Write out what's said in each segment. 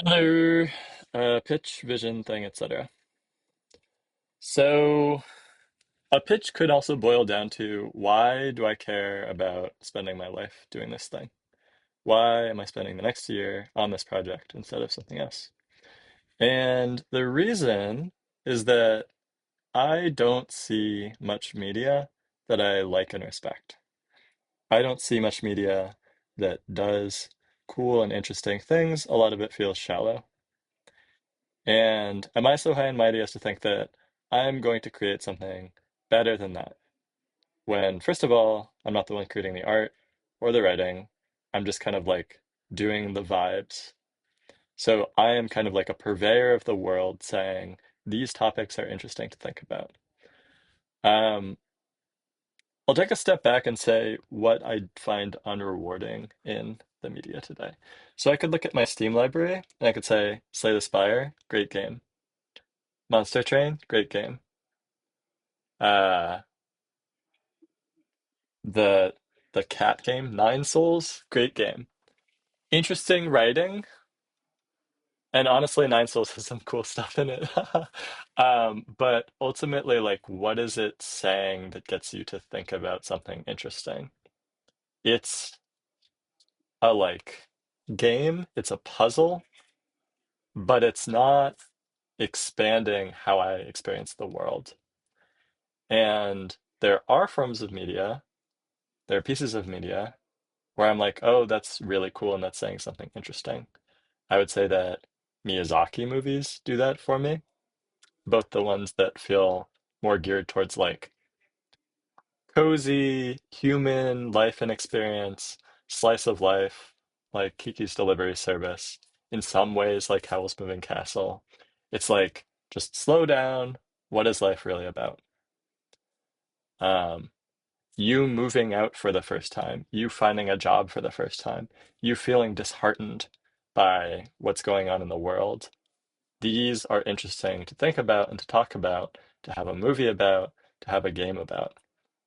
Hello, pitch, vision, thing, etc. So, a pitch could also boil down to why do I care about spending my life doing this thing? Why am I spending the next year on this project instead of something else? And the reason is that I don't see much media that I like and respect. I don't see much media that does cool and interesting things. A lot of it feels shallow. And am I so high and mighty as to think that I'm going to create something better than that? When, first of all, I'm not the one creating the art or the writing. I'm just kind of like doing the vibes. So I am kind of like a purveyor of the world saying, these topics are interesting to think about. Um, I'll take a step back and say what I find unrewarding in the media today. So I could look at my Steam library and I could say, Slay the Spire, great game. Monster Train, great game. Uh, the the cat game, Nine Souls, great game. Interesting writing, and honestly, Nine Souls has some cool stuff in it. But ultimately, like, what is it saying that gets you to think about something interesting? It's a like game, it's a puzzle, but it's not expanding how I experience the world. And there are forms of media, there are pieces of media where I'm like, oh, that's really cool and that's saying something interesting. I would say that Miyazaki movies do that for me, both the ones that feel more geared towards like cozy human life and experience, slice of life, like Kiki's Delivery Service, in some ways like Howl's Moving Castle. It's like just slow down. What is life really about? Um, you moving out for the first time, you finding a job for the first time, you feeling disheartened by what's going on in the world. These are interesting to think about and to talk about, to have a movie about, to have a game about.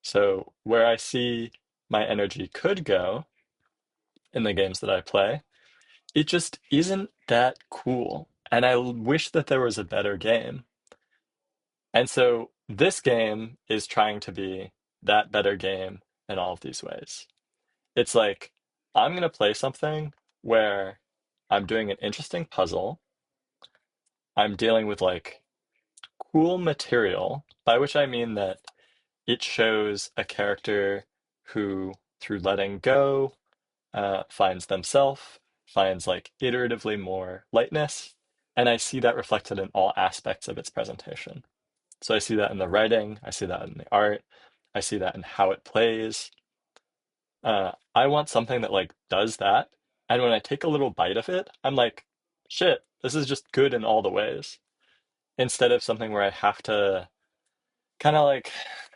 So, where I see my energy could go in the games that I play, it just isn't that cool. And I wish that there was a better game. And so, this game is trying to be that better game in all of these ways. It's like, I'm going to play something where I'm doing an interesting puzzle. I'm dealing with like cool material, by which I mean that it shows a character who, through letting go, finds themselves, finds like iteratively more lightness. And I see that reflected in all aspects of its presentation. So I see that in the writing, I see that in the art, I see that in how it plays. I want something that like does that. And when I take a little bite of it, I'm like, shit, this is just good in all the ways. Instead of something where I have to kind of like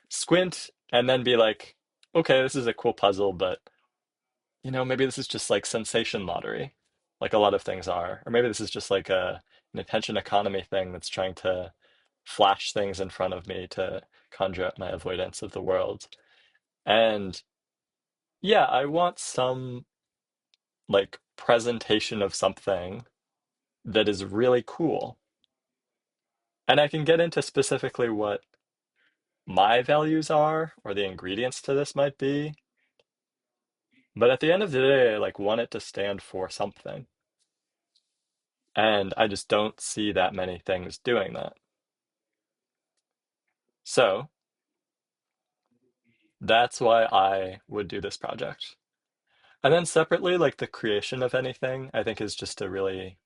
squint and then be like, okay, this is a cool puzzle, but maybe this is just like sensation lottery, like a lot of things are. Or maybe this is just like an attention economy thing that's trying to flash things in front of me to conjure up my avoidance of the world. And yeah, I want some like presentation of something that is really cool. And I can get into specifically what my values are or the ingredients to this might be. But at the end of the day, I like want it to stand for something. And I just don't see that many things doing that. So that's why I would do this project. And then separately, like the creation of anything, I think is just a really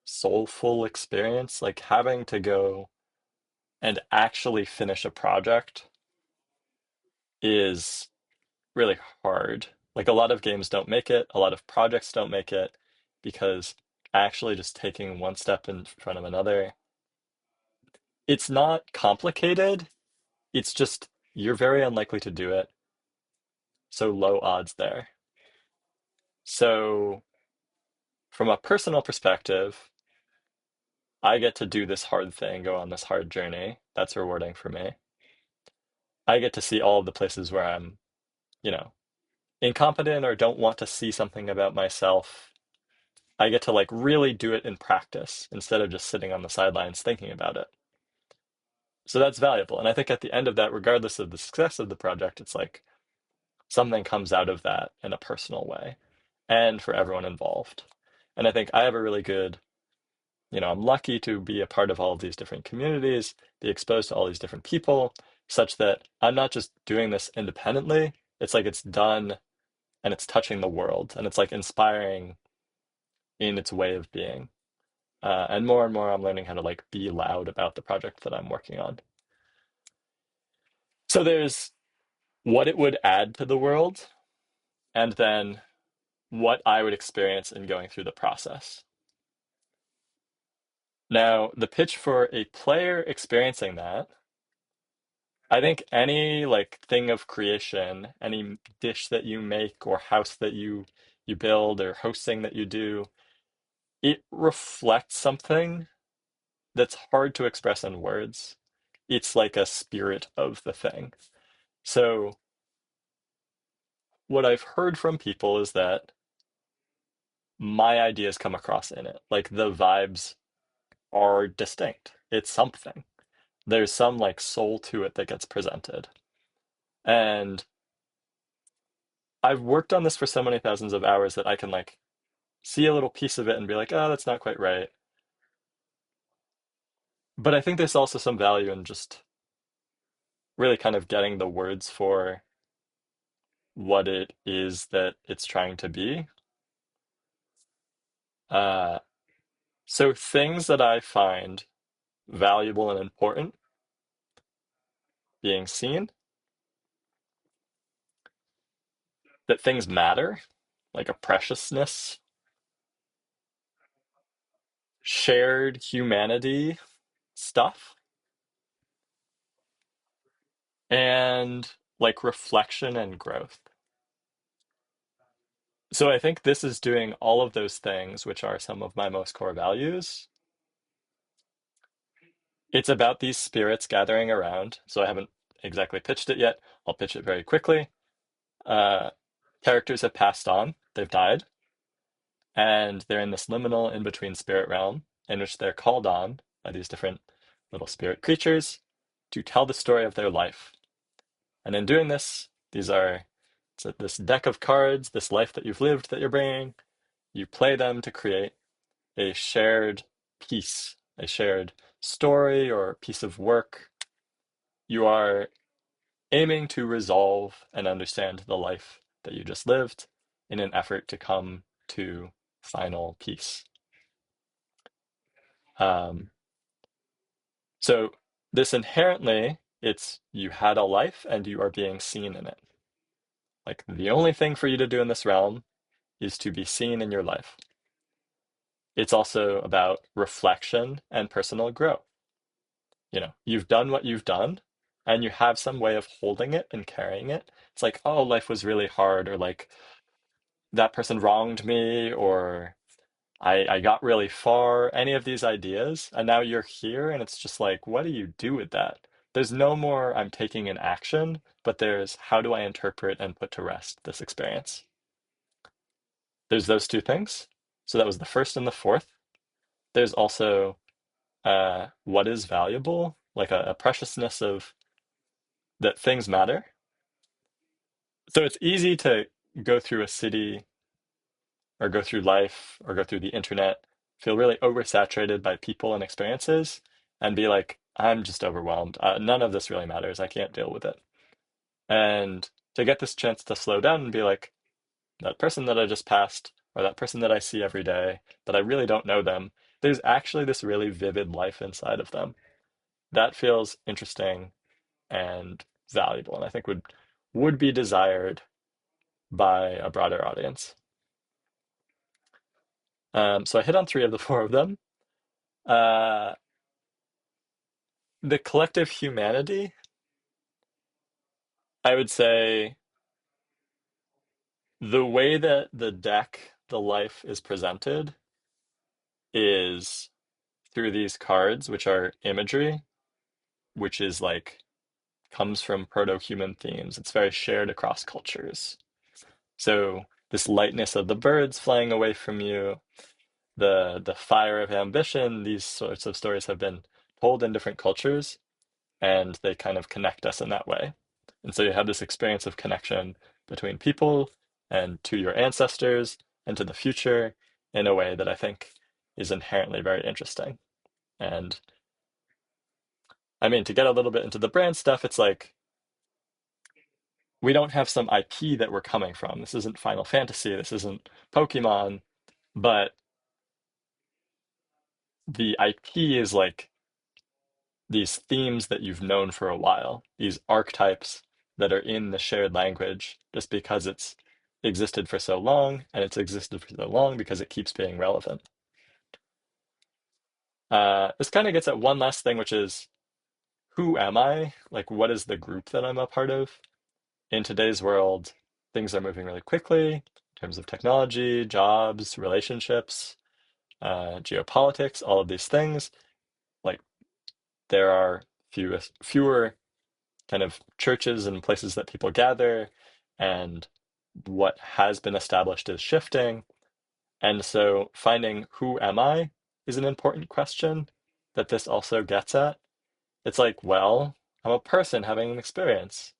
soulful experience. Like having to go and actually finish a project is really hard. Like a lot of games don't make it, a lot of projects don't make it because actually just taking one step in front of another, it's not complicated. It's just you're very unlikely to do it. So low odds there. So from a personal perspective, I get to do this hard thing, go on this hard journey. That's rewarding for me. I get to see all of the places where I'm, you know, incompetent or don't want to see something about myself. I get to like really do it in practice instead of just sitting on the sidelines thinking about it. So that's valuable. And I think at the end of that, regardless of the success of the project, it's like something comes out of that in a personal way and for everyone involved. And I think I have a really good, I'm lucky to be a part of all of these different communities, be exposed to all these different people, such that I'm not just doing this independently. It's like it's done and it's touching the world and it's like inspiring in its way of being. And more, I'm learning how to like be loud about the project that I'm working on. So there's what it would add to the world, and then what I would experience in going through the process. Now, the pitch for a player experiencing that, I think any like thing of creation, any dish that you make or house that you build or hosting that you do, it reflects something that's hard to express in words. It's like a spirit of the thing. So what I've heard from people is that my ideas come across in it. Like the vibes are distinct. It's something. There's some like soul to it that gets presented. And I've worked on this for so many thousands of hours that I can like see a little piece of it and be like, oh, that's not quite right. But I think there's also some value in just really kind of getting the words for what it is that it's trying to be. Uh, so things that I find valuable and important being seen, that things matter, like a preciousness, shared humanity stuff, and like reflection and growth. So I think this is doing all of those things, which are some of my most core values. It's about these spirits gathering around. So I haven't exactly pitched it yet. I'll pitch it very quickly. Uh, Characters have passed on, they've died, and they're in this liminal in between spirit realm in which they're called on by these different little spirit creatures to tell the story of their life. And in doing this, this deck of cards, this life that you've lived that you're bringing, you play them to create a shared piece, a shared story or piece of work. You are aiming to resolve and understand the life that you just lived in an effort to come to final peace. Um, so this inherently, it's you had a life and you are being seen in it. Like the only thing for you to do in this realm is to be seen in your life. It's also about reflection and personal growth. You've done what you've done and you have some way of holding it and carrying it. It's like, oh, life was really hard, or like that person wronged me, or I got really far, any of these ideas, and now you're here, and it's just like, what do you do with that? There's no more I'm taking an action, but there's how do I interpret and put to rest this experience? There's those two things. So that was the first and the fourth. There's also what is valuable, like a preciousness of that things matter. So it's easy to go through a city or go through life or go through the internet, feel really oversaturated by people and experiences, and be like, I'm just overwhelmed. None of this really matters. I can't deal with it. And to get this chance to slow down and be like, that person that I just passed, or that person that I see every day, but I really don't know them, there's actually this really vivid life inside of them. That feels interesting and valuable, and I think would be desired by a broader audience. So I hit on three of the four of them. Uh, the collective humanity, I would say the way that the deck, the life is presented is through these cards, which are imagery, which is like comes from proto-human themes. It's very shared across cultures. So this lightness of the birds flying away from you, the fire of ambition, these sorts of stories have been told in different cultures, and they kind of connect us in that way. And so you have this experience of connection between people and to your ancestors and to the future in a way that I think is inherently very interesting. And I mean, to get a little bit into the brand stuff, it's like we don't have some IP that we're coming from. This isn't Final Fantasy, this isn't Pokemon, but the IP is like these themes that you've known for a while, these archetypes that are in the shared language just because it's existed for so long, and it's existed for so long because it keeps being relevant. This kind of gets at one last thing, which is who am I? Like, what is the group that I'm a part of? In today's world, things are moving really quickly in terms of technology, jobs, relationships, geopolitics, all of these things. Like, there are fewer kind of churches and places that people gather, and what has been established is shifting. And so finding who am I is an important question that this also gets at. It's like, well, I'm a person having an experience,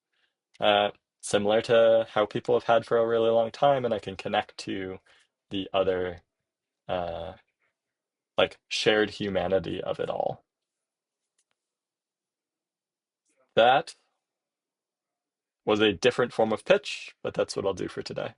uh, similar to how people have had for a really long time, and I can connect to the other, uh, like shared humanity of it all. That was a different form of pitch, but that's what I'll do for today.